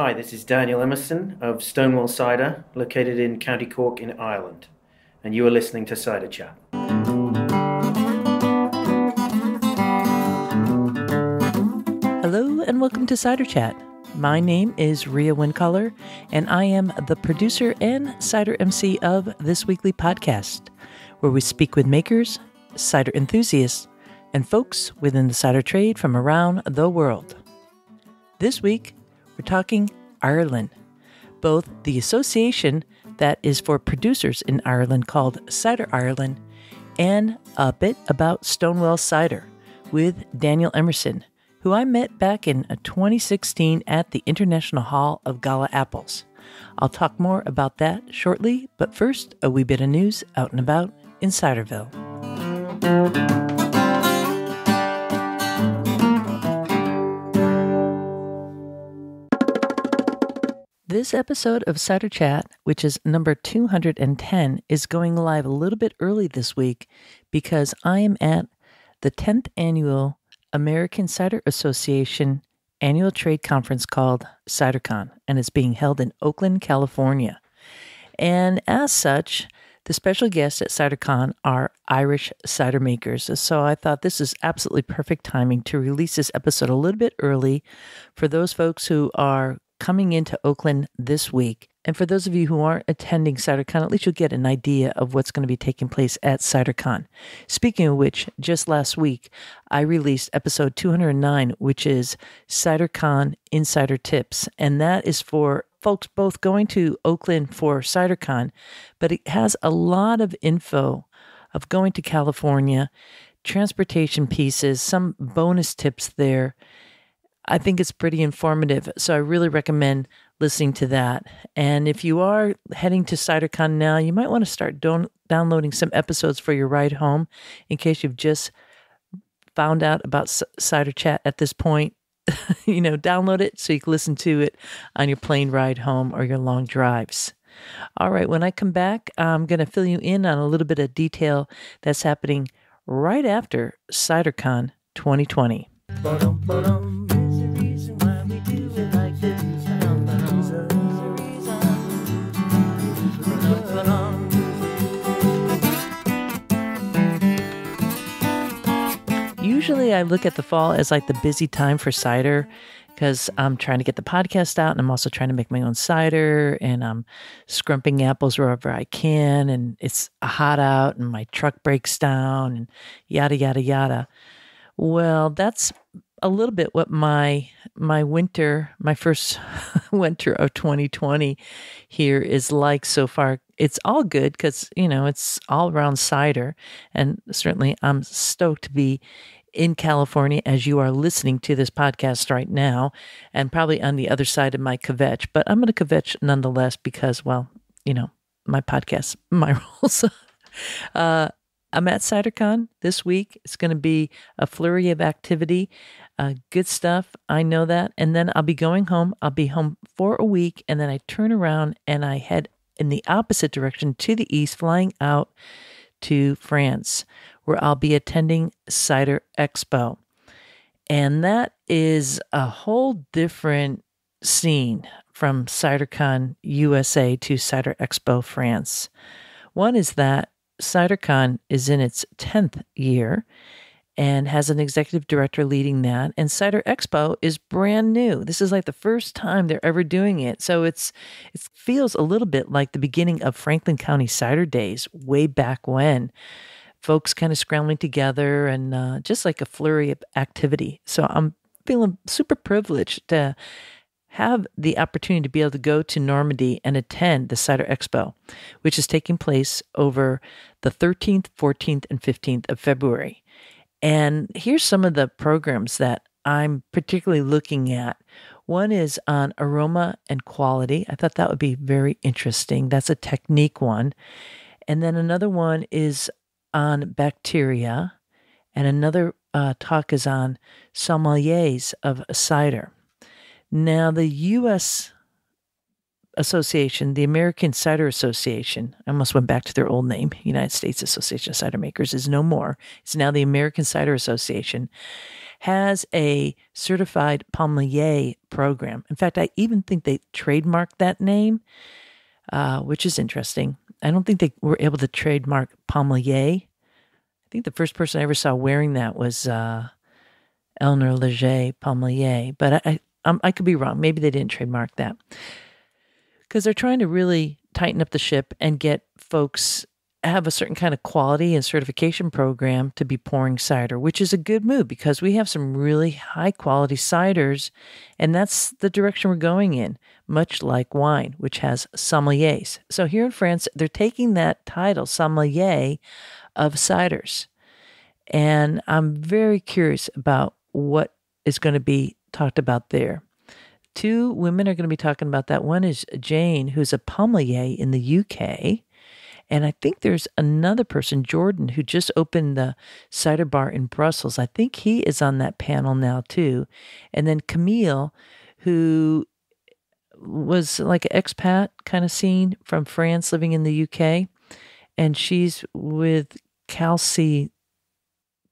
Hi, this is Daniel Emerson of Stonewell Cider, located in County Cork in Ireland, and you are listening to Cider Chat. Hello and welcome to Cider Chat. My name is Rhea Wincaller, and I am the producer and cider MC of this weekly podcast, where we speak with makers, cider enthusiasts, and folks within the cider trade from around the world. This week, we're talking Ireland, both the association that is for producers in Ireland called Cider Ireland, and a bit about Stonewell Cider with Daniel Emerson, who I met back in 2016 at the International Hall of Gala Apples. I'll talk more about that shortly, but first, a wee bit of news out and about in Ciderville. This episode of Cider Chat, which is number 210, is going live a little bit early this week because I am at the 10th annual American Cider Association annual trade conference called CiderCon, and it's being held in Oakland, California. And as such, the special guests at CiderCon are Irish cider makers. So I thought this is absolutely perfect timing to release this episode a little bit early for those folks who are coming into Oakland this week. And for those of you who aren't attending CiderCon, at least you'll get an idea of what's going to be taking place at CiderCon. Speaking of which, just last week, I released episode 209, which is CiderCon Insider Tips. And that is for folks both going to Oakland for CiderCon, but it has a lot of info of going to California, transportation pieces, some bonus tips there. I think it's pretty informative, so I really recommend listening to that. And if you are heading to CiderCon now, you might want to start downloading some episodes for your ride home in case you've just found out about Cider Chat at this point. Download it so you can listen to it on your plane ride home or your long drives. All right, when I come back, I'm going to fill you in on a little bit of detail that's happening right after CiderCon 2020. Usually I look at the fall as like the busy time for cider because I'm trying to get the podcast out and I'm also trying to make my own cider and I'm scrumping apples wherever I can and it's hot out and my truck breaks down and yada, yada, yada. Well, that's a little bit what my first winter of 2020 here is like so far. It's all good because, it's all around cider. And certainly I'm stoked to be in California as you are listening to this podcast right now and probably on the other side of my kvetch. But I'm going to kvetch nonetheless because, my podcast, my rules. I'm at CiderCon this week. It's going to be a flurry of activity, good stuff. I know that. And then I'll be going home. I'll be home for a week. And then I turn around and I head in the opposite direction to the east, flying out to France, where I'll be attending Cider Expo. And that is a whole different scene from CiderCon USA to Cider Expo France. One is that CiderCon is in its 10th year and has an executive director leading that. And Cider Expo is brand new. This is like the first time they're ever doing it. So it feels a little bit like the beginning of Franklin County Cider Days way back when. Folks kind of scrambling together and just like a flurry of activity. So I'm feeling super privileged to have the opportunity to be able to go to Normandy and attend the Cider Expo, which is taking place over the 13th, 14th, and 15th of February. And here's some of the programs that I'm particularly looking at. One is on aroma and quality. I thought that would be very interesting. That's a technique one. And then another one is on bacteria. And another talk is on sommeliers of cider. Now, the U.S. Association, the American Cider Association, I almost went back to their old name, United States Association of Cider Makers, is no more. It's now the American Cider Association, has a certified palmier program. In fact, I even think they trademarked that name, which is interesting. I don't think they were able to trademark palmier. I think the first person I ever saw wearing that was Eleanor Leger Palmier, but I could be wrong. Maybe they didn't trademark that because they're trying to really tighten up the ship and get folks have a certain kind of quality and certification program to be pouring cider, which is a good move because we have some really high quality ciders, and that's the direction we're going in, much like wine, which has sommeliers. So here in France, they're taking that title, sommelier of ciders. And I'm very curious about what is going to be talked about there. 2 women are going to be talking about that. One is Jane, who's a palmier in the UK. And I think there's another person, Jordan, who just opened the cider bar in Brussels. I think he is on that panel now too. And then Camille, who was like an expat kind of scene from France living in the UK. And she's with Calci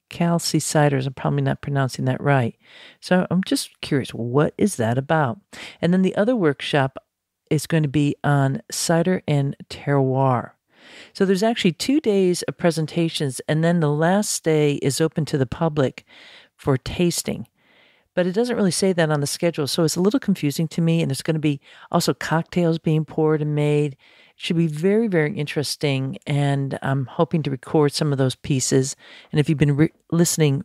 Ciders. I'm probably not pronouncing that right. So I'm just curious, what is that about? And then the other workshop is going to be on cider and terroir. So there's actually 2 days of presentations, and then the last day is open to the public for tasting. But it doesn't really say that on the schedule, so it's a little confusing to me, and there's going to be also cocktails being poured and made. It should be very, very interesting, and I'm hoping to record some of those pieces. And if you've been listening,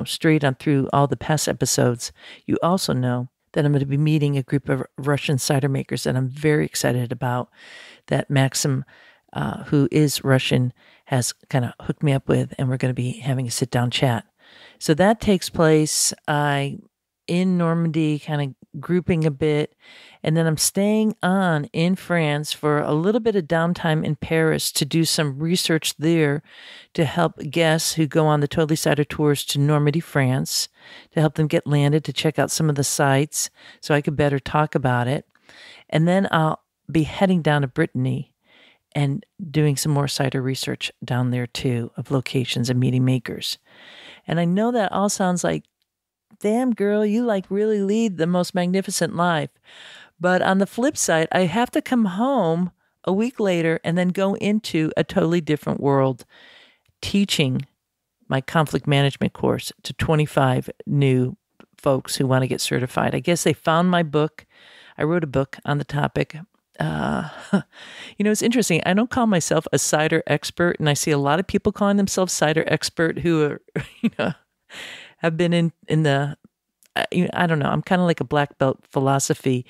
straight on through all the past episodes, you also know that I'm going to be meeting a group of Russian cider makers that I'm very excited about, that Maxim, who is Russian, has kind of hooked me up with, and we're going to be having a sit-down chat. So that takes place in Normandy, kind of grouping a bit, and then I'm staying on in France for a little bit of downtime in Paris to do some research there to help guests who go on the Totally Cider tours to Normandy, France, to help them get landed, to check out some of the sites so I could better talk about it. And then I'll be heading down to Brittany and doing some more cider research down there too, of locations and meeting makers. And I know that all sounds like, damn girl, you really lead the most magnificent life. But on the flip side, I have to come home a week later and then go into a totally different world, teaching my conflict management course to 25 new folks who want to get certified. I guess they found my book. I wrote a book on the topic. It's interesting. I don't call myself a cider expert, and I see a lot of people calling themselves cider expert who are, have been in the, I don't know. I'm kind of like a black belt philosophy.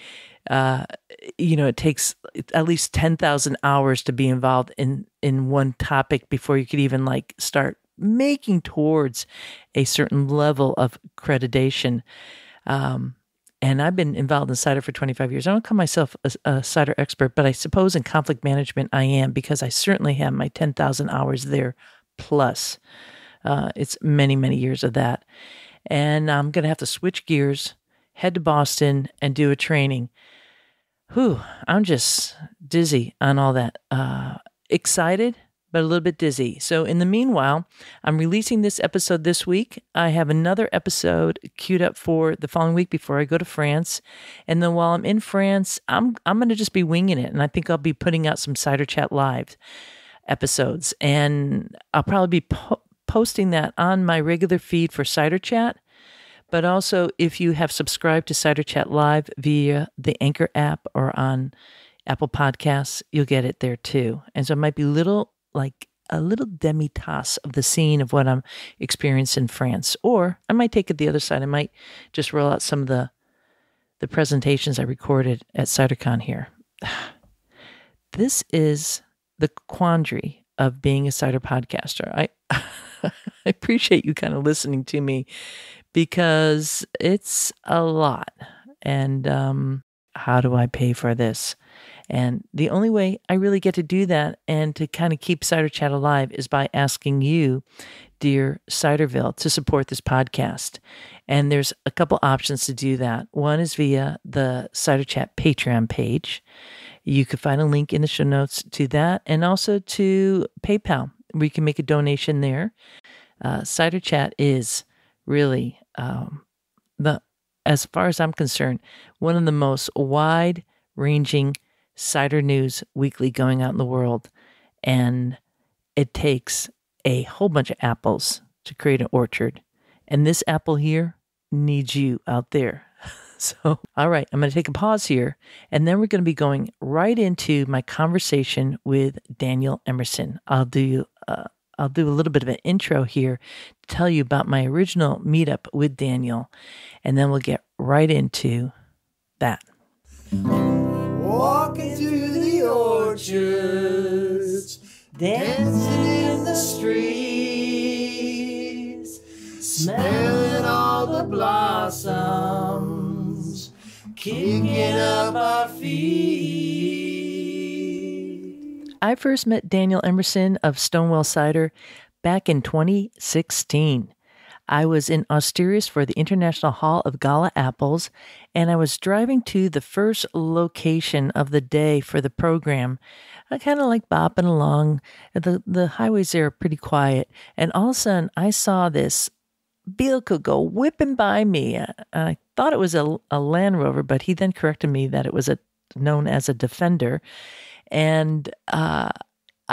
It takes at least 10,000 hours to be involved in one topic before you could even start making towards a certain level of accreditation. And I've been involved in cider for 25 years. I don't call myself a cider expert, but I suppose in conflict management I am, because I certainly have my 10,000 hours there plus. It's many, many years of that. And I'm going to have to switch gears, head to Boston, and do a training. I'm just dizzy on all that. Excited, but a little bit dizzy. So in the meanwhile, I'm releasing this episode this week. I have another episode queued up for the following week before I go to France. And then while I'm in France, I'm going to just be winging it. And I think I'll be putting out some Cider Chat Live episodes. And I'll probably be posting that on my regular feed for Cider Chat. But also, if you have subscribed to Cider Chat Live via the Anchor app or on Apple Podcasts, you'll get it there too. And so it might be a little demi-tasse of the scene of what I'm experiencing in France. Or I might take it the other side. I might just roll out some of the presentations I recorded at CiderCon here. This is the quandary of being a cider podcaster. I appreciate you kind of listening to me, because it's a lot. And how do I pay for this? And the only way I really get to do that and to kind of keep Cider Chat alive is by asking you, dear Ciderville, to support this podcast. And there's a couple options to do that. One is via the Cider Chat Patreon page. You can find a link in the show notes to that, and also to PayPal, where you can make a donation there. Cider Chat is really the as far as I'm concerned, one of the most wide-ranging cider news weekly going out in the world. And it takes a whole bunch of apples to create an orchard. And this apple here needs you out there. So, all right, I'm going to take a pause here, and then we're going to be going right into my conversation with Daniel Emerson. I'll do a little bit of an intro here to tell you about my original meetup with Daniel, and then we'll get right into that. Walking through the orchards, dancing in the streets, smelling all the blossoms, kicking up our feet. I first met Daniel Emerson of Stonewell Cider back in 2016. I was in Asturias for the International Hall of Gala Apples, and I was driving to the first location of the day for the program. I kind of like bopping along. The highways there are pretty quiet, and all of a sudden I saw this vehicle go whipping by me. I thought it was a Land Rover, but he then corrected me that it was known as a Defender. And I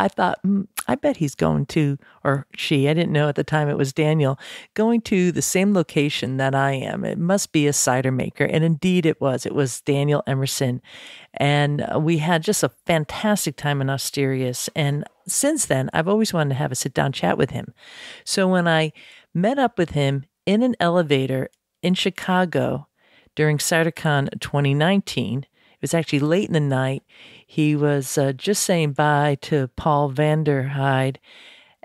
thought, I bet he's going to, or she, I didn't know at the time it was Daniel, going to the same location that I am. It must be a cider maker. And indeed it was. It was Daniel Emerson. And we had just a fantastic time in Asturias. And since then, I've always wanted to have a sit-down chat with him. So when I met up with him in an elevator in Chicago during CiderCon 2019, it was actually late in the night. He was just saying bye to Paul Vanderhyde,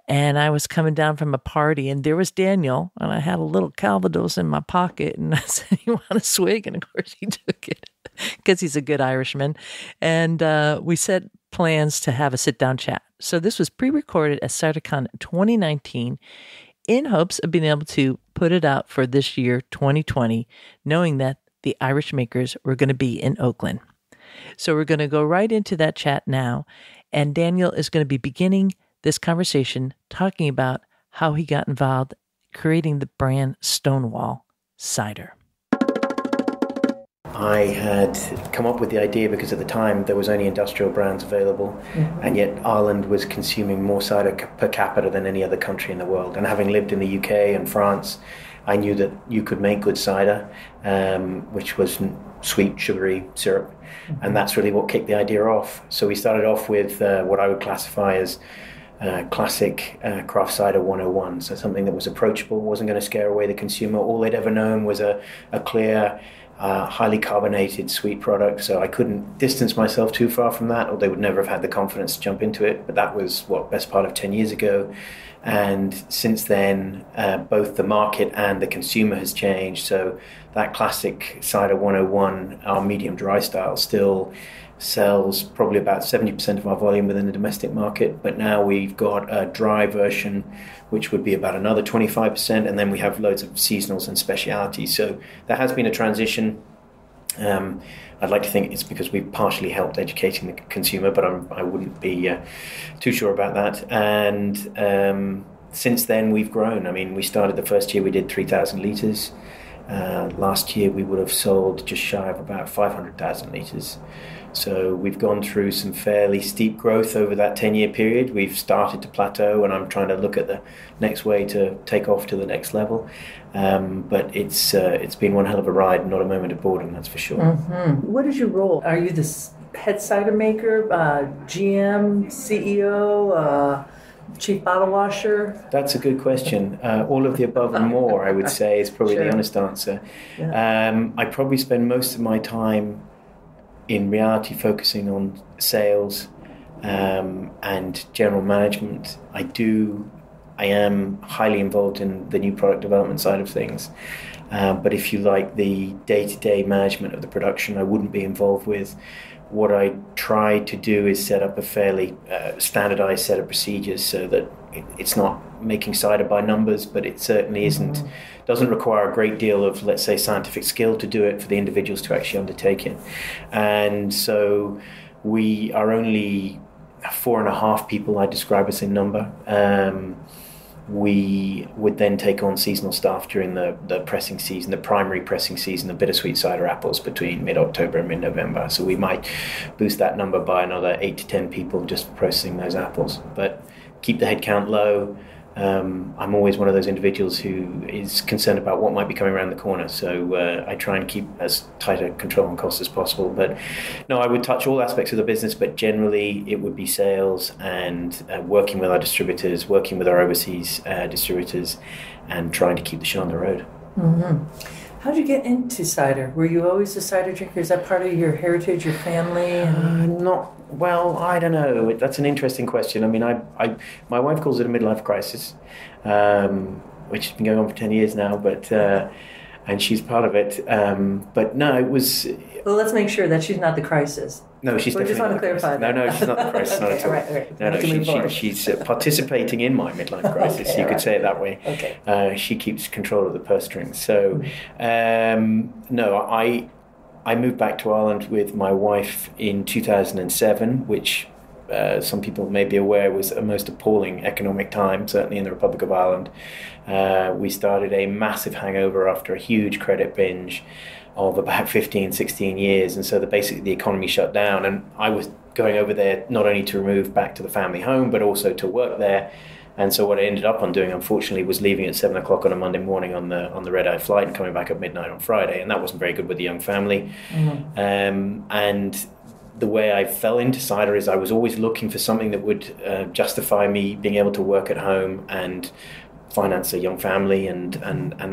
and I was coming down from a party, and there was Daniel, and I had a little Calvados in my pocket, and I said, "You want a swig?" And of course he took it, because he's a good Irishman. And we set plans to have a sit-down chat. So this was pre-recorded at CiderCon 2019 in hopes of being able to put it out for this year, 2020, knowing that the Irish makers were going to be in Oakland. So we're going to go right into that chat now. And Daniel is going to be beginning this conversation talking about how he got involved creating the brand Stonewell Cider. I had come up with the idea because at the time there was only industrial brands available, and yet Ireland was consuming more cider per capita than any other country in the world. And having lived in the UK and France, I knew that you could make good cider, which was sweet, sugary syrup, and that's really what kicked the idea off. So we started off with what I would classify as classic craft cider 101, so something that was approachable, wasn't going to scare away the consumer. All they'd ever known was a clear, highly carbonated sweet product, so I couldn't distance myself too far from that, or they would never have had the confidence to jump into it. But that was, best part of 10 years ago. And since then, both the market and the consumer has changed. So that classic cider 101, our medium dry style, still sells probably about 70% of our volume within the domestic market. But now we've got a dry version, which would be about another 25%. And then we have loads of seasonals and specialities. So there has been a transition. I'd like to think it's because we've partially helped educating the consumer, but I wouldn't be too sure about that. And since then, we've grown. I mean, we started the first year, we did 3,000 litres. Last year, we would have sold just shy of about 500,000 litres. So we've gone through some fairly steep growth over that 10-year period. We've started to plateau, and I'm trying to look at the next way to take off to the next level. But it's been one hell of a ride, not a moment of boredom, that's for sure. Mm-hmm. What is your role? Are you the head cider maker, GM, CEO, chief bottle washer? That's a good question. All of the above and more, I would say, is probably the honest answer. Yeah. I probably spend most of my time in reality focusing on sales and general management. I am highly involved in the new product development side of things, but if you like, the day-to-day management of the production I wouldn't be involved with. What I try to do is set up a fairly standardized set of procedures so that it's not making cider by numbers, but it certainly doesn't require a great deal of, let's say, scientific skill to do it for the individuals to actually undertake it. And so we are only 4.5 people, I describe us in number. we would then take on seasonal staff during the pressing season, the primary pressing season of bittersweet cider apples between mid-October and mid-November. So we might boost that number by another 8 to 10 people just for processing those apples. But keep the headcount low. I'm always one of those individuals who is concerned about what might be coming around the corner. So I try and keep as tight a control on costs as possible. But no, I would touch all aspects of the business, but generally it would be sales and working with our distributors, working with our overseas distributors, and trying to keep the show on the road. Mm-hmm. How did you get into cider? Were you always a cider drinker? Is that part of your heritage, your family? Well, I don't know. That's an interesting question. I mean, my wife calls it a midlife crisis, which has been going on for 10 years now, but and she's part of it. But no, it was... Well, let's make sure that she's not the crisis. No, she's definitely not the crisis. No, she's not the crisis. Okay, not at all. Right. No, she's participating in my midlife crisis. Okay, you could say it that way. Okay. She keeps control of the purse strings. So, no, I moved back to Ireland with my wife in 2007, which some people may be aware was a most appalling economic time, certainly in the Republic of Ireland. We started a massive hangover after a huge credit binge of about 15, 16 years. And so basically the economy shut down. And I was going over there not only to move back to the family home, but also to work there. And so what I ended up on doing, unfortunately, was leaving at 7 o'clock on a Monday morning on the red-eye flight and coming back at midnight on Friday. And that wasn't very good with a young family. Mm-hmm. And the way I fell into cider is I was always looking for something that would justify me being able to work at home and finance a young family and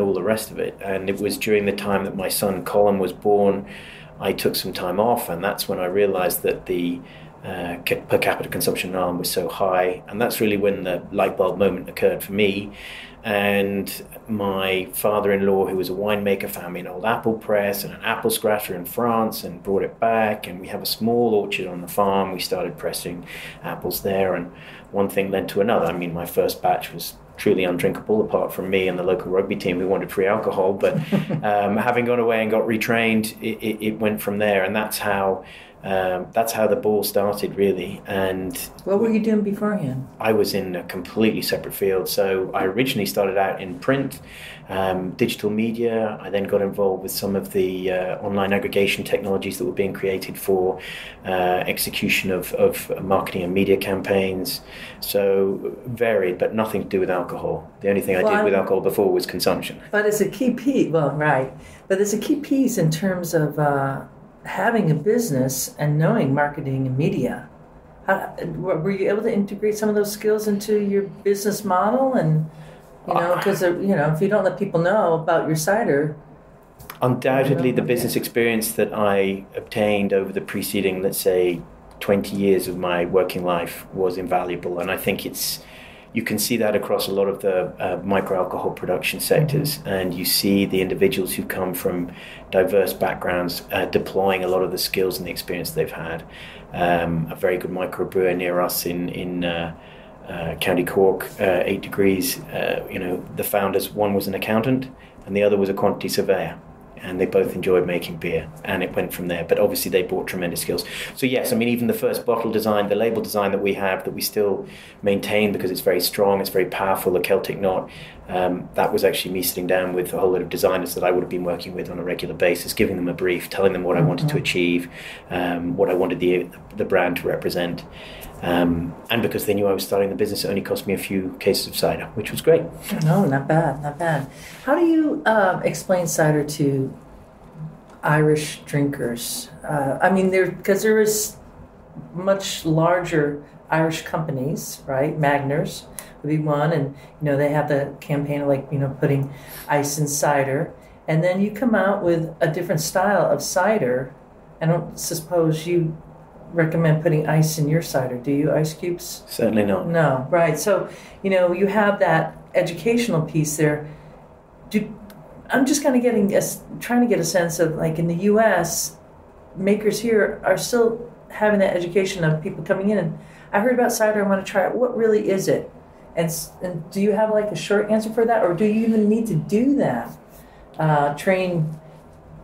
all the rest of it. And it was during the time that my son Colin was born, I took some time off, and that's when I realized that the per capita consumption in Ireland was so high, and that's really when the light bulb moment occurred for me. And my father-in-law, who was a winemaker, found me an old apple press and an apple scratcher in France and brought it back, and we have a small orchard on the farm. We started pressing apples there, and one thing led to another. I mean, my first batch was truly undrinkable apart from me and the local rugby team who wanted free alcohol, but having gone away and got retrained, it went from there. And that's how the ball started, really. And what were you doing beforehand? I was in a completely separate field. So I originally started out in print, digital media. I then got involved with some of the online aggregation technologies that were being created for execution of marketing and media campaigns. So varied, but nothing to do with alcohol. The only thing I did with alcohol before was consumption. But it's a key piece. Well, right. But it's a key piece in terms of having a business and knowing marketing and media. Were you able to integrate some of those skills into your business model? And because if you don't let people know about your cider, undoubtedly the business experience that I obtained over the preceding, let's say, 20 years of my working life was invaluable. And I think you can see that across a lot of the micro-alcohol production sectors, and you see the individuals who come from diverse backgrounds deploying a lot of the skills and the experience they've had. A very good microbrewer near us in County Cork, 8 Degrees, the founders, one was an accountant and the other was a quantity surveyor. And they both enjoyed making beer, and it went from there. But obviously they brought tremendous skills. So yes, I mean, even the first bottle design, the label design that we have, that we still maintain because it's very strong, it's very powerful, the Celtic knot, that was actually me sitting down with a whole lot of designers that I would have been working with on a regular basis, giving them a brief, telling them what I wanted to achieve, what I wanted the brand to represent. And because they knew I was starting the business, it only cost me a few cases of cider, which was great. No, not bad. How do you explain cider to Irish drinkers? Because there is much larger Irish companies, right? Magners would be one, and they have the campaign of putting ice in cider, and then you come out with a different style of cider. I don't suppose you recommend putting ice in your cider, do you? Ice cubes? Certainly not. No, right. So, you have that educational piece there. I'm just kind of trying to get a sense of, like, in the U.S., makers here are still having that education of people coming in, and I heard about cider, I want to try it. What really is it? And do you have, like, a short answer for that, or do you even need to do that? Train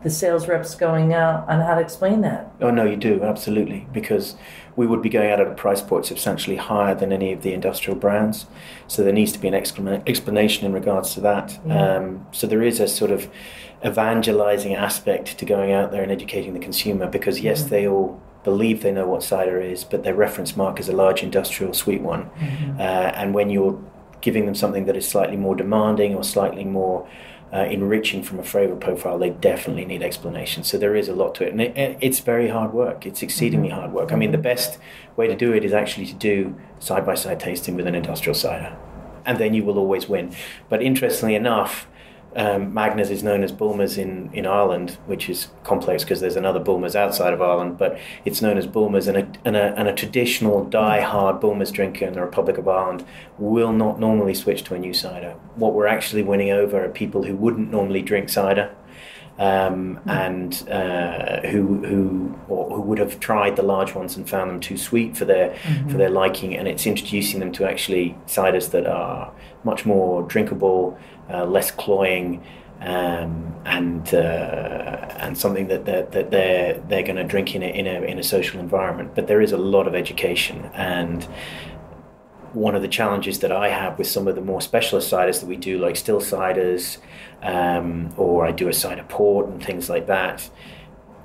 the sales reps going out on how to explain that. Oh, no, you do, absolutely, because we would be going out at a price point substantially higher than any of the industrial brands. So there needs to be an explanation in regards to that. Yeah. So there is a sort of evangelizing aspect to going out there and educating the consumer, because yes, they all believe they know what cider is, but their reference mark is a large industrial sweet one. And when you're giving them something that is slightly more demanding or slightly more enriching from a flavor profile, they definitely need explanation. So there is a lot to it, and it's very hard work. It's exceedingly hard work. I mean, the best way to do it is actually to do side-by-side tasting with an industrial cider, and then you will always win. But interestingly enough, Magners is known as Bulmers in Ireland, which is complex because there's another Bulmers outside of Ireland, but it's known as Bulmers, and a traditional die-hard Bulmers drinker in the Republic of Ireland will not normally switch to a new cider. What we're actually winning over are people who wouldn't normally drink cider, and who would have tried the large ones and found them too sweet for their liking, and it's introducing them to actually ciders that are much more drinkable, less cloying, and something that they're going to drink in a social environment. But there is a lot of education, and one of the challenges that I have with some of the more specialist ciders that we do, like still ciders, or I do a cider port and things like that,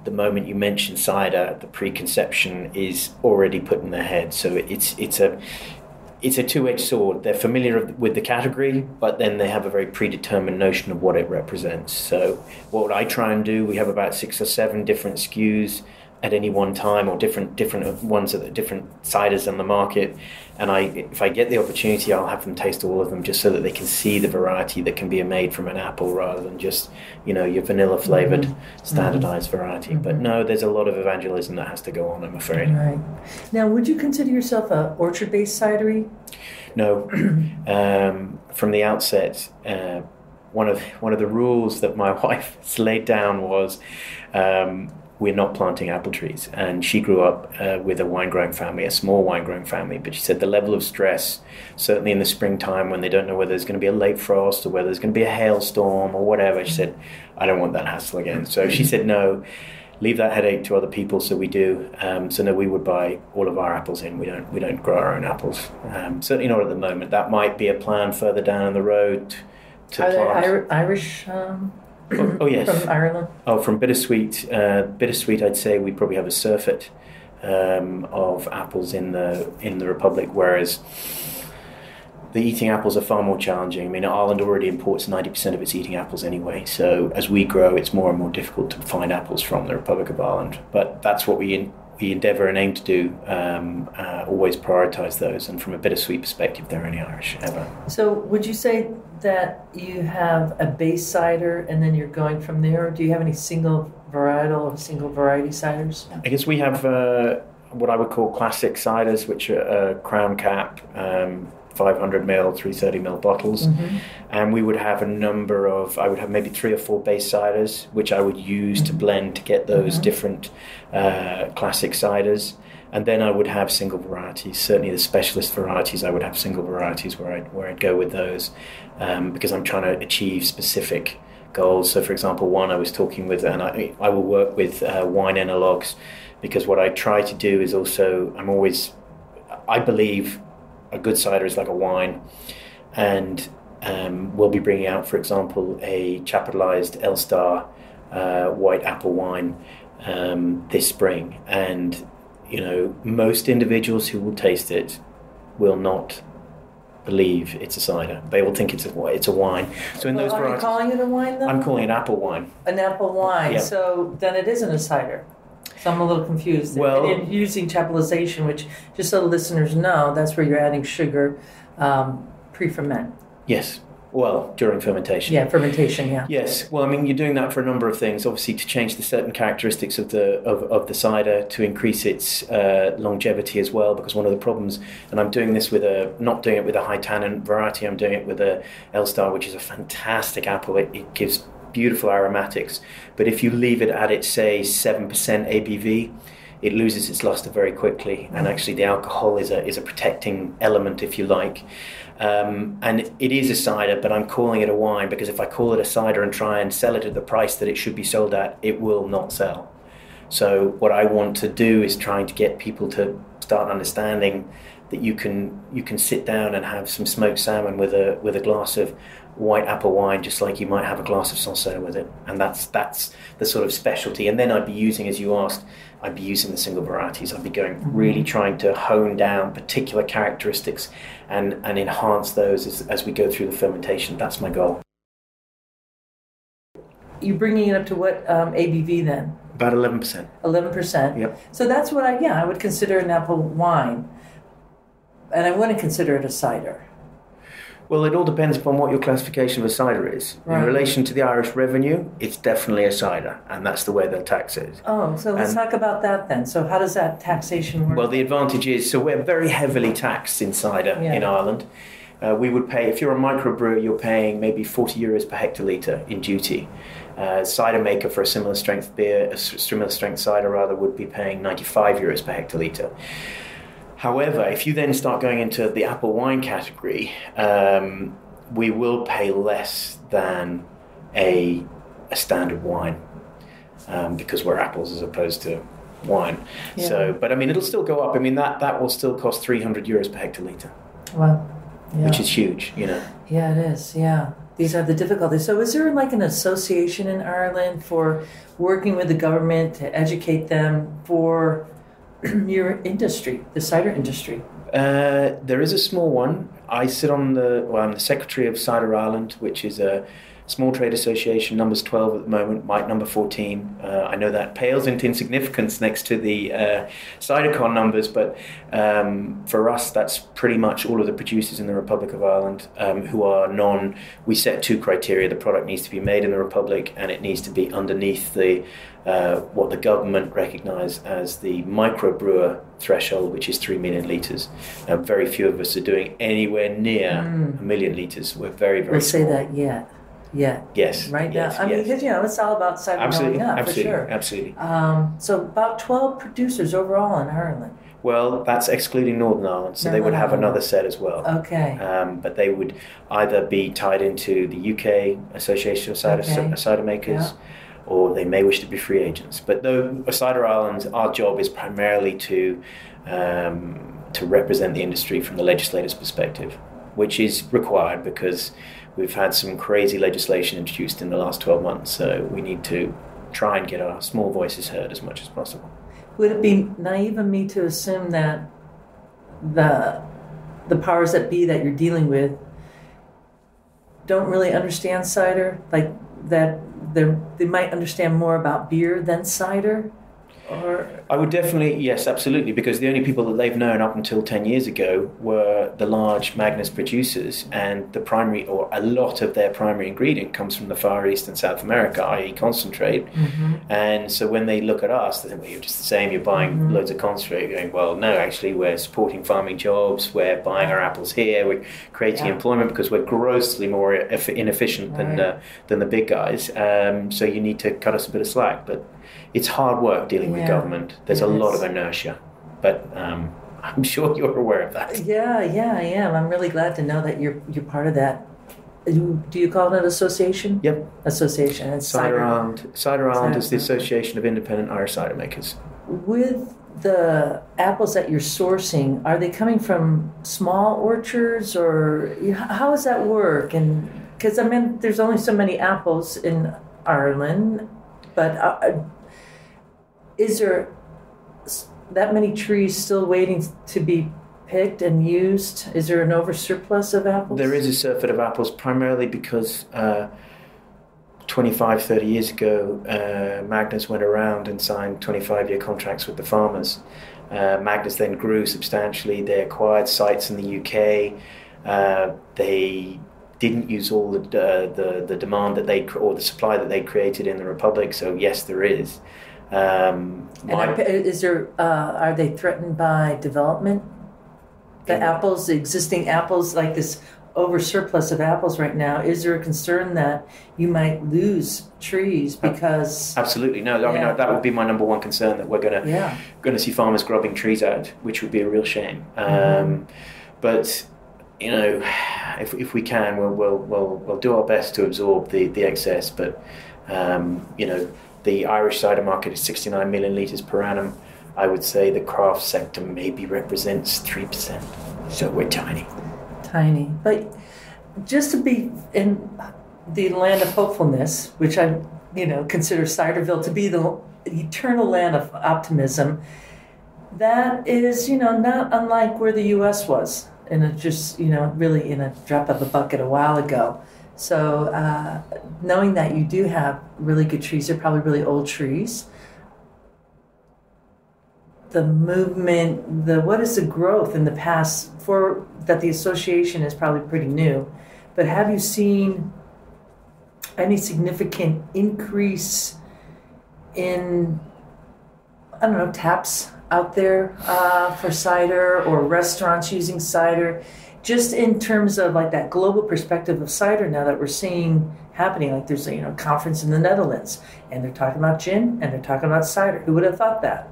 the moment you mention cider, the preconception is already put in their head. So it's a two-edged sword. They're familiar with the category, but then they have a very predetermined notion of what it represents. So what I try and do, we have about 6 or 7 different SKUs at any one time, or different ones at the different ciders on the market, and if I get the opportunity, I'll have them taste all of them, just so that they can see the variety that can be made from an apple, rather than just your vanilla flavored standardized variety. But no, there's a lot of evangelism that has to go on, I'm afraid. Right. Now, would you consider yourself a orchard-based cidery? No. From the outset, one of the rules that my wife laid down was, we're not planting apple trees. And she grew up with a wine-growing family, a small wine-growing family. But she said the level of stress, certainly in the springtime when they don't know whether there's going to be a late frost or whether there's going to be a hailstorm or whatever, she said, I don't want that hassle again. So she said, no, leave that headache to other people. So we do. So no, we would buy all of our apples in. We don't grow our own apples. Certainly not at the moment. That might be a plan further down the road to plant. Are they Irish? Oh yes. From Ireland? Oh, from bittersweet. Bittersweet, I'd say we probably have a surfeit of apples in the Republic, whereas the eating apples are far more challenging. I mean, Ireland already imports 90% of its eating apples anyway, so as we grow, it's more and more difficult to find apples from the Republic of Ireland. But that's what we endeavour and aim to do, always prioritise those, and from a bittersweet perspective, they're only Irish ever. So would you say that you have a base cider and then you're going from there, or do you have any single varietal or single variety ciders? I guess we have what I would call classic ciders, which are crown cap, 500 ml, 330 ml bottles, and we would have I would have maybe 3 or 4 base ciders, which I would use to blend to get those different classic ciders, and then I would have single varieties. Certainly the specialist varieties, I would have single varieties where I'd go with those, because I'm trying to achieve specific goals. So for example, one I was talking with, and I will work with wine analogues, because what I try to do is also, I believe a good cider is like a wine, and we'll be bringing out, for example, a chapitalized Elstar white apple wine this spring, and most individuals who will taste it will not believe it's a cider. They will think it's a wine. So in those varieties, are you calling it a wine though? I'm calling it apple wine. An apple wine. Yeah. So then it isn't a cider. So I'm a little confused. Well, and you're using chaptalization, which, just so the listeners know, that's where you're adding sugar pre-ferment. Yes. Well, during fermentation. Yeah, fermentation, yeah. Yes. Well, I mean, you're doing that for a number of things. Obviously, to change the certain characteristics of the cider, to increase its longevity as well. Because one of the problems, and I'm doing this not doing it with a high tannin variety. I'm doing it with a Elstar, which is a fantastic apple. It gives beautiful aromatics, but if you leave it at its, say, 7% ABV, it loses its luster very quickly, and actually the alcohol is a protecting element, if you like. And it is a cider, but I'm calling it a wine because if I call it a cider and try and sell it at the price that it should be sold at, it will not sell. So what I want to do is trying to get people to start understanding that you can sit down and have some smoked salmon with a glass of white apple wine, just like you might have a glass of Sancerre with it, and that's the sort of specialty. And then I'd be using, as you asked, I'd be using the single varieties. I'd be going really trying to hone down particular characteristics and enhance those as we go through the fermentation. That's my goal. You're bringing it up to what ABV then? About 11%. 11%. Yep. So that's what I would consider an apple wine, and I wouldn't consider it a cider. Well, it all depends upon what your classification of a cider is. Right. In relation to the Irish revenue, it's definitely a cider, and that's the way they'll tax it. Oh, so let's talk about that then. So how does that taxation work? Well, the advantage is, so we're very heavily taxed in cider in Ireland. We would pay, if you're a microbrewer, you're paying maybe €40 per hectolitre in duty. Cider maker for a similar strength beer, a similar strength cider rather, would be paying €95 per hectolitre. However, if you then start going into the apple wine category, we will pay less than a standard wine because we're apples as opposed to wine. Yeah. So, but I mean, it'll still go up. I mean, that will still cost €300 per hectolitre. Wow. Yeah. Which is huge, you know. Yeah, it is. Yeah. These are the difficulties. So is there like an association in Ireland for working with the government to educate them for your industry, the cider industry? There is a small one. I sit on I'm the secretary of Cider Ireland, which is a small trade association, numbers 12 at the moment, might number 14. I know that pales into insignificance next to the CiderCon numbers, but for us, that's pretty much all of the producers in the Republic of Ireland who are we set two criteria. The product needs to be made in the Republic, and it needs to be underneath what the government recognise as the microbrewer threshold, which is 3 million litres. Very few of us are doing anywhere near 1 million litres. We're very, very small. We'll say that yet. Yeah. Yes. Right yes, now. I mean, because, it's all about cider going up, for sure. Absolutely. So about 12 producers overall in Ireland. Well, that's excluding Northern Ireland, so they would have another set as well. Okay. But they would either be tied into the UK Association of Cider Makers, or they may wish to be free agents. But though Cider Ireland, our job is primarily to represent the industry from the legislator's perspective, which is required because we've had some crazy legislation introduced in the last 12 months, so we need to try and get our small voices heard as much as possible. Would it be naive of me to assume that the powers that be that you're dealing with don't really understand cider? Like that they might understand more about beer than cider? Or I would definitely, yes, absolutely, because the only people that they've known up until 10 years ago were the large Magnus producers, and the primary, or a lot of their primary ingredient comes from the Far East and South America, i.e. concentrate. Mm-hmm. And so when they look at us, they think, well, you're just the same, you're buying loads of concentrate. You're going, well, no, actually, we're supporting farming jobs, we're buying our apples here, we're creating employment because we're grossly more inefficient than the big guys. So you need to cut us a bit of slack. But it's hard work dealing with government. There's a lot of inertia, but I'm sure you're aware of that. Yeah, I am. I'm really glad to know that you're part of that. Do you call it an association? Yep. Association. It's Cider Ireland is the Association of Independent Irish Cider Makers. With the apples that you're sourcing, are they coming from small orchards, or how does that work? And because there's only so many apples in Ireland, but is there that many trees still waiting to be picked and used? Is there an oversurplus of apples? There is a surfeit of apples, primarily because 25, 30 years ago, Magnus went around and signed 25-year contracts with the farmers. Magnus then grew substantially. They acquired sites in the UK. They didn't use all the demand that or the supply that they created in the Republic. So yes, there is. Is there? Are they threatened by development? The existing apples, like this over surplus of apples right now. Is there a concern that you might lose trees because... Absolutely. No, I mean, that would be my number one concern, that we're going to see farmers grubbing trees out, which would be a real shame. But, you know, if we can, we'll do our best to absorb the excess. But, you know, the Irish cider market is 69 million litres per annum. I would say the craft sector maybe represents 3%. So we're tiny. Tiny. But just to be in the land of hopefulness, which I, you know, consider Ciderville to be the eternal land of optimism, that is, you know, not unlike where the U.S. was, and just, you know, really in a drop of a bucket a while ago. So knowing that you do have really good trees, they're probably really old trees. The movement, what is the growth in the past for that the association is probably pretty new, but have you seen any significant increase in, I don't know, taps out there for cider, or restaurants using cider, just in terms of like that global perspective of cider now that we're seeing happening? Like there's a, you know, conference in the Netherlands, and they're talking about gin and they're talking about cider. Who would have thought that?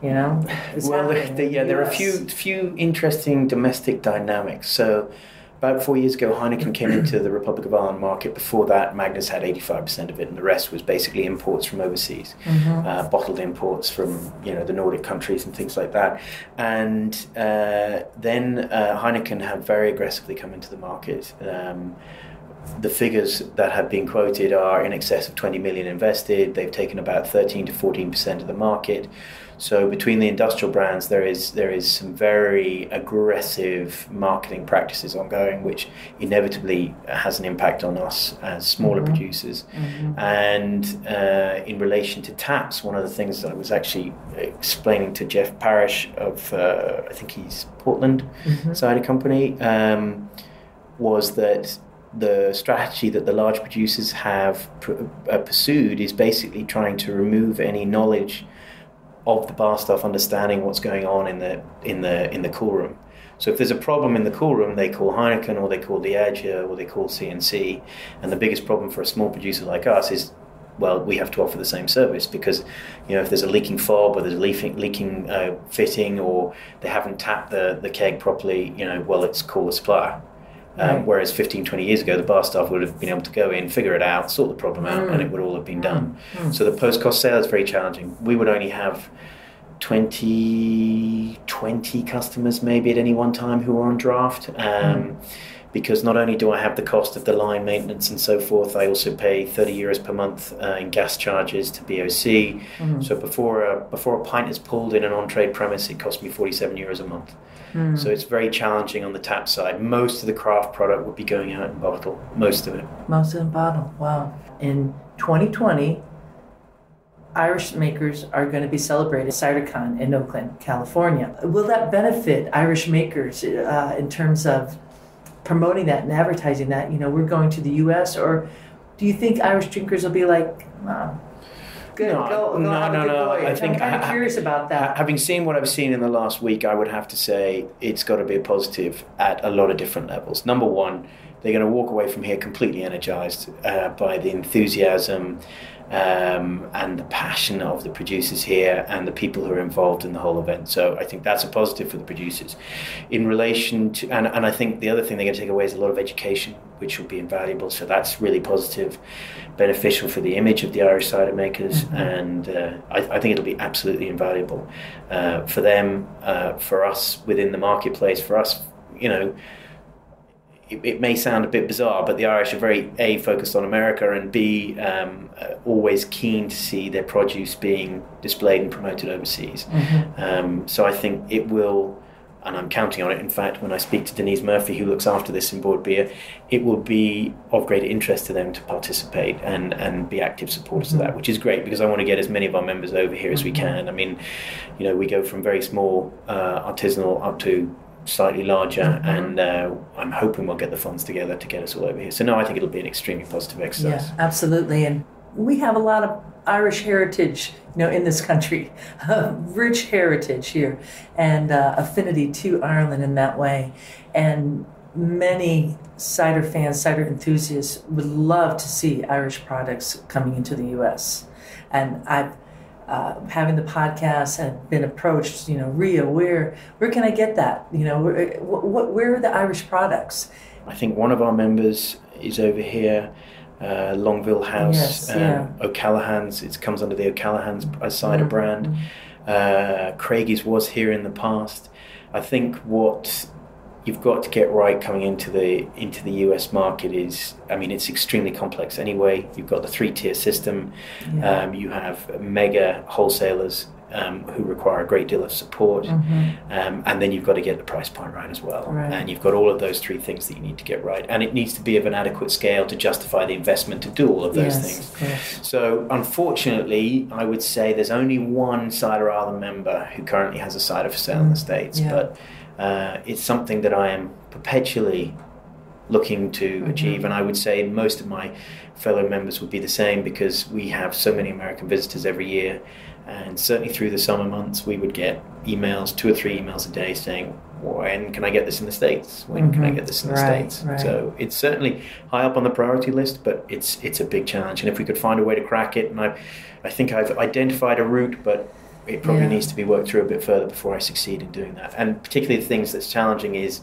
You know, well, there are a few interesting domestic dynamics. So, about 4 years ago, Heineken came into the Republic of Ireland market. Before that, Magnus had 85% of it, and the rest was basically imports from overseas, bottled imports from, you know, the Nordic countries and things like that. And then Heineken have very aggressively come into the market. The figures that have been quoted are in excess of 20 million invested. They've taken about 13 to 14% of the market. So between the industrial brands, there is some very aggressive marketing practices ongoing, which inevitably has an impact on us as smaller producers. And in relation to taps, one of the things that I was actually explaining to Jeff Parrish of, I think he's Portland Cider Company, was that the strategy that the large producers have pursued is basically trying to remove any knowledge of the bar staff understanding what's going on in the cool room. So if there's a problem in the cool room, they call Heineken, or they call Diageo, or they call CNC. And the biggest problem for a small producer like us is, well, we have to offer the same service, because, you know, if there's a leaking fob, or there's a leaking fitting, or they haven't tapped the keg properly, you know, well, it's call the supplier. Whereas 15, 20 years ago, the bar staff would have been able to go in, figure it out, sort the problem out, and it would all have been done. So the post-cost sale is very challenging. We would only have 20 customers maybe at any one time who are on draft, because not only do I have the cost of the line maintenance and so forth, I also pay 30 euros per month in gas charges to BOC. So before a pint is pulled in an on-trade premise, it costs me 47 euros a month. So it's very challenging on the tap side. Most of the craft product would be going out in bottle, most of it. Most of it in bottle, wow. In 2020, Irish makers are going to be celebrating CiderCon in Oakland, California. Will that benefit Irish makers in terms of promoting that and advertising that, you know, we're going to the U.S., or do you think Irish drinkers will be like, good, go have a good voyage? I think I'm kind of curious about that. Having seen what I've seen in the last week, I would have to say it's got to be a positive at a lot of different levels. Number one, they're going to walk away from here completely energized by the enthusiasm and the passion of the producers here and the people who are involved in the whole event. So I think that's a positive for the producers. In relation to, and I think the other thing they're going to take away is a lot of education, which will be invaluable. So that's really positive, beneficial for the image of the Irish cider makers, and I think it'll be absolutely invaluable for them, for us within the marketplace, for us, you know. It may sound a bit bizarre, but the Irish are very A, focused on America, and B, always keen to see their produce being displayed and promoted overseas. So I think it will, and I'm counting on it. In fact, when I speak to Denise Murphy, who looks after this in Board Beer, it will be of great interest to them to participate and be active supporters of that, which is great, because I want to get as many of our members over here as we can. I mean, you know, we go from very small artisanal up to slightly larger, and I'm hoping we'll get the funds together to get us all over here. So no, I think it'll be an extremely positive exercise. Yeah, absolutely. And we have a lot of Irish heritage, you know, in this country, rich heritage here, and affinity to Ireland in that way. And many cider fans, cider enthusiasts would love to see Irish products coming into the U.S. And I've having the podcast and been approached, Rhea, where can I get that? Where are the Irish products? I think one of our members is over here, Longville House, Yes, O'Callaghan's. It comes under the O'Callaghan's cider brand. Craigie's was here in the past. I think what you've got to get right coming into the US market is, it's extremely complex anyway. You've got the 3-tier system. Yeah. You have mega wholesalers who require a great deal of support. And then you've got to get the price point right as well. Right. And you've got all of those 3 things that you need to get right. And it needs to be of an adequate scale to justify the investment to do all of those things. Yes. So unfortunately, I would say there's only one Cider Ireland member who currently has a cider for sale in the States. Yeah. But it's something that I am perpetually looking to achieve, and I would say most of my fellow members would be the same, because we have so many American visitors every year, and certainly through the summer months we would get emails, 2 or 3 emails a day saying, when can I get this in the States? When can I get this in the States? Right. So it's certainly high up on the priority list, but it's a big challenge, and if we could find a way to crack it, and I think I've identified a route, but it probably needs to be worked through a bit further before I succeed in doing that. And particularly the things that's challenging is,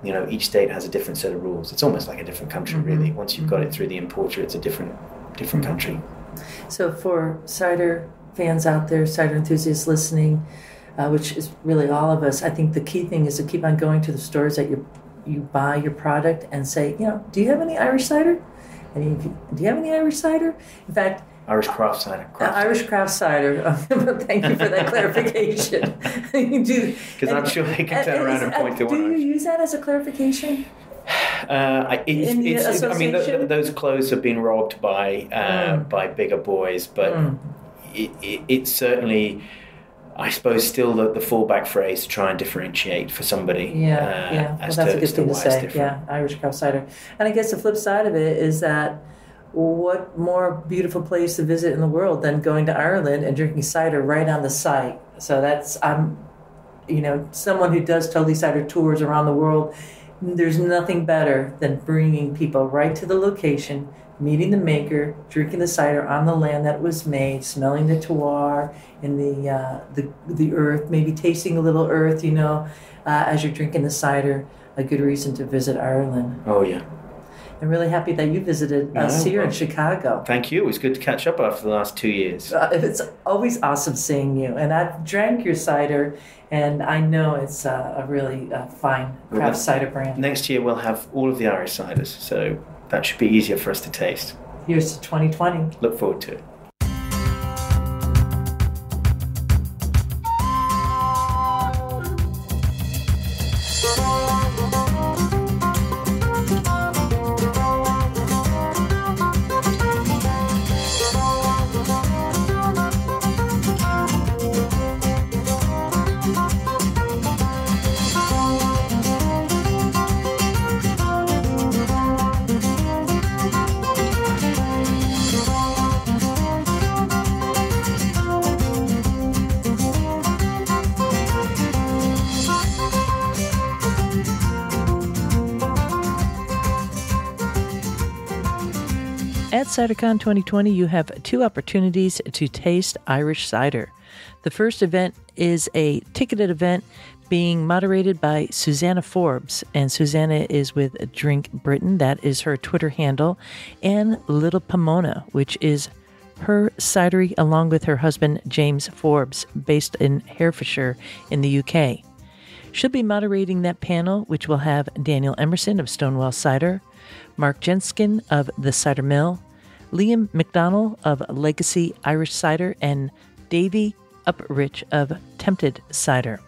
each state has a different set of rules. It's almost like a different country, really. Once you've got it through the importer, it's a different country. So for cider fans out there, cider enthusiasts listening, which is really all of us, I think the key thing is to keep on going to the stores that you buy your product and say, do you have any Irish cider? And do you have any Irish cider? In fact, Irish craft cider. Irish craft cider. Thank you for that clarification. Because I'm sure they can turn around and point to one. Do you use that as a clarification? In the association? Those clothes have been robbed by bigger boys, but it's certainly, I suppose, still the fallback phrase to try and differentiate for somebody. Well, that's a good thing to say. Yeah, Irish craft cider. And I guess the flip side of it is that, what more beautiful place to visit in the world than going to Ireland and drinking cider right on the site? So that's, someone who does totally cider tours around the world, there's nothing better than bringing people right to the location, meeting the maker, drinking the cider on the land that was made, smelling the terroir in the earth, maybe tasting a little earth, as you're drinking the cider. A good reason to visit Ireland. Oh, yeah. I'm really happy that you visited us here in Chicago. Thank you. It was good to catch up after the last 2 years. It's always awesome seeing you. And I've drank your cider, and I know it's a really fine craft cider brand. Next year we'll have all of the Irish ciders, so that should be easier for us to taste. Here's to 2020. Look forward to it. At CiderCon 2020, you have 2 opportunities to taste Irish cider. The first event is a ticketed event being moderated by Susanna Forbes, and Susanna is with Drink Britain, that is her Twitter handle, and Little Pomona, which is her cidery along with her husband James Forbes, based in Herefordshire in the UK. She'll be moderating that panel, which will have Daniel Emerson of Stonewell Cider, Mark Jenkinson of The Cider Mill, Liam McDonnell of Legacy Irish Cider, and Davy Uprichard of Tempted Cider.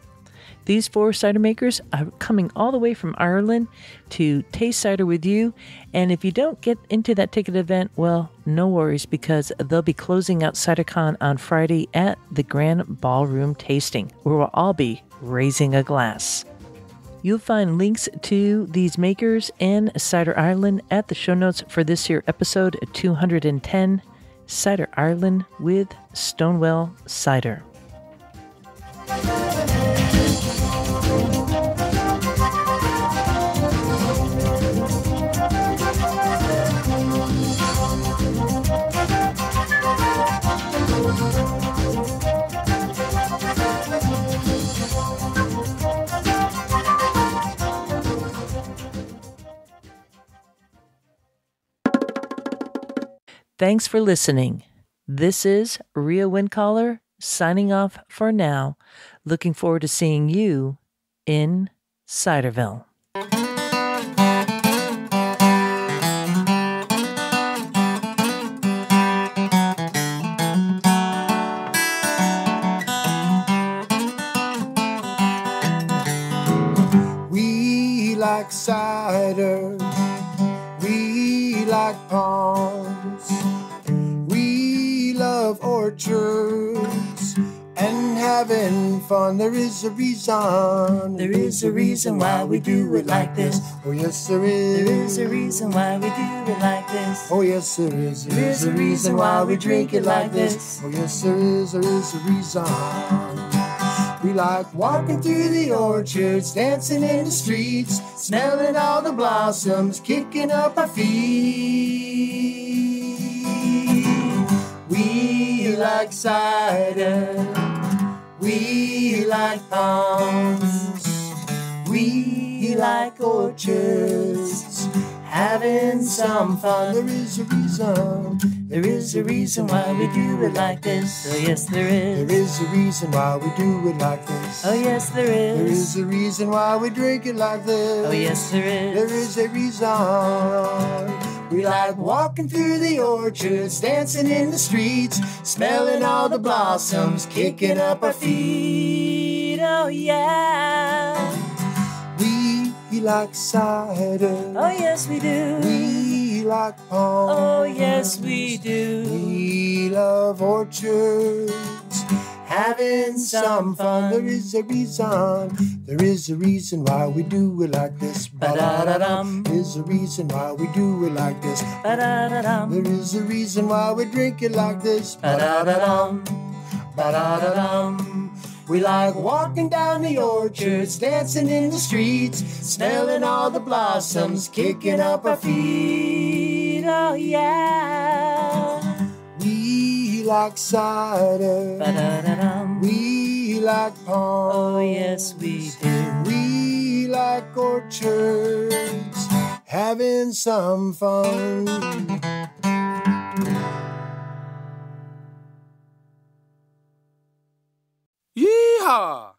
These 4 cider makers are coming all the way from Ireland to taste cider with you, and if you don't get into that ticket event, well, no worries, because they'll be closing out CiderCon on Friday at the Grand Ballroom Tasting, where we'll all be raising a glass. You'll find links to these makers and Cider Ireland at the show notes for this here episode 210, Cider Ireland with Stonewell Cider. Thanks for listening. This is Rhea Windcaller signing off for now. Looking forward to seeing you in Ciderville. We like cider, we like palms, we love orchards and having fun. There is a reason why we do it like this. Oh yes there is. There is a reason why we do it like this. Oh yes there is. There is a reason why we drink it like this. Oh yes there is a reason. We like walking through the orchards, dancing in the streets, smelling all the blossoms, kicking up our feet. We like cider, we like palms, we like orchards, having some fun. There is a reason why we do it like this. Oh yes there is. There is a reason why we do it like this. Oh yes there is. There is a reason why we drink it like this. Oh yes there is. There is a reason. We like walking through the orchards, dancing in the streets, smelling all the blossoms, kicking up our feet. Oh yeah. We like cider. Oh yes we do. We like palms. Oh yes we do. We love orchards, having some fun. There is a reason. There is a reason why we do it like this. Ba-da-da-dum. There is a reason why we do it like this. Ba-da-da-dum. There is a reason why we drink it like this. Ba-da-da-dum. Ba-da-da-dum. We like walking down the orchards, dancing in the streets, smelling all the blossoms, kicking up our feet. Oh yeah. We like cider. Ba-da-da-dum. We like palms. Oh yes we do. We like orchards, having some fun. Yeehaw!